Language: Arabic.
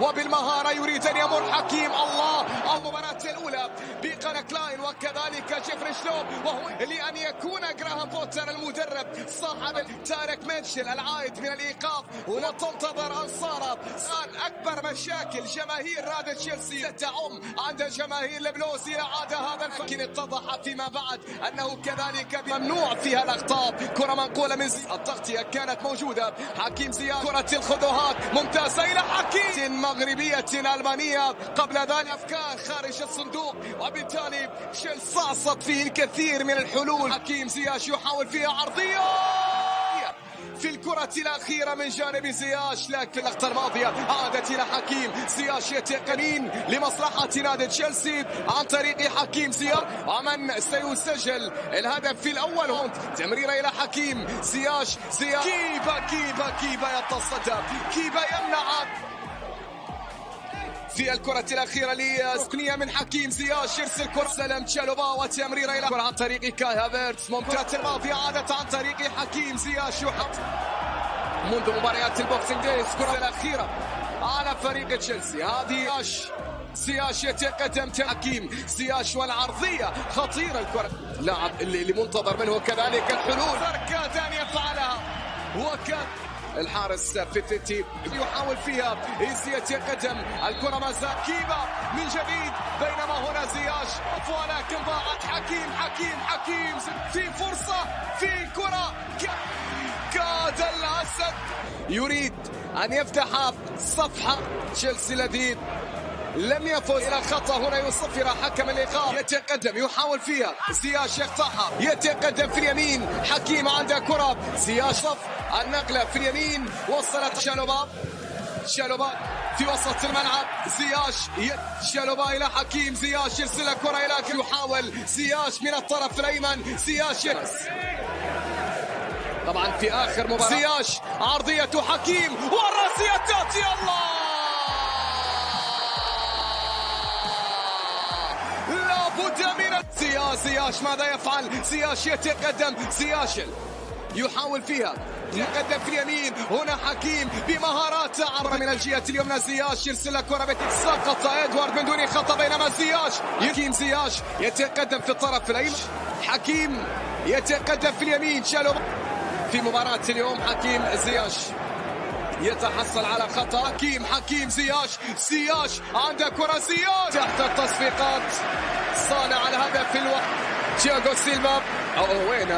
وبالمهارة يريد أن يمر حكيم. الله، المباراة الأولى بقناة كلاين وكذلك جيفري شلوب، وهو لأن يكون جراهام بوتر المدرب صاحب تارك ميتشل العائد من الإيقاف، وتنتظر أنصاره. الآن أكبر مشاكل جماهير نادي تشيلسي ستعم عند جماهير البلوز إلى عاد هذا لكن اتضح فيما بعد أنه كذلك ممنوع فيها الأخطاء. كرة منقولة من التغطية كانت موجودة. حكيم زياد، كرة الخطوات ممتازة إلى حكيم، مغربية ألمانية قبل ذلك أفكار خارج الصندوق، وبالتالي تشيلسي صعصت فيه الكثير من الحلول. حكيم زياش يحاول فيها عرضية في الكرة الأخيرة من جانب زياش، لكن في اللقطة الماضية عادت إلى حكيم زياش يتقنين لمصلحة نادي تشيلسي عن طريق حكيم زياش، ومن سيسجل الهدف الأول. هون تمريرة إلى حكيم زياش. كيبا يتصدى، كيبا يمنع في الكرة الأخيرة لركنية من حكيم زياش، يرسل كرة سلم تشالوبا وتمريرة إلى كرة عن طريق كاي هافرتز. ممتازة الماضية عادت عن طريق حكيم زياش يحط منذ مباريات البوكسينج دايز. الكرة الأخيرة على فريق تشيلسي، هذه زياش يتقدم حكيم زياش والعرضية خطيرة. الكرة لاعب اللي منتظر منه كذلك الحلول، كاد أن يفعلها وكان الحارس فيتيتي يحاول فيها. يتقدم الكرة ما زال كيبا من جديد، بينما هنا زياش ولكن ضاعت. حكيم في فرصة، في كرة كاد الأسد يريد أن يفتح صفحة تشيلسي الذي لم يفوز إلى خطأ. هنا يصفر حكم الإيقاف. يتقدم يحاول فيها زياش يقطعها، يتقدم في اليمين. حكيم عنده كرة، زياش صف النقلة في اليمين، وصلت شالوبا في وسط الملعب. شالوبا إلى حكيم زياش، يرسل كرة إلى يحاول زياش من الطرف الأيمن. زياش طبعا في آخر مباراة زياش عرضية حكيم والرأسية تأتي. الله، لابد من زياش ماذا يفعل؟ زياش يتقدم، زياش يحاول فيها، يقدم في اليمين. هنا حكيم بمهارات عرض من الجهة اليمنى. زياش يرسل كرة سقط إدوارد من دون خطأ، بينما حكيم زياش يتقدم في الطرف الأيمن. حكيم يتقدم في اليمين. شالوبا في مباراة اليوم حكيم زياش يتحصل على خطأ. حكيم زياش عنده كرة. زياش تحت التصفيقات، صانع الهدف تياغو سيلفا. وين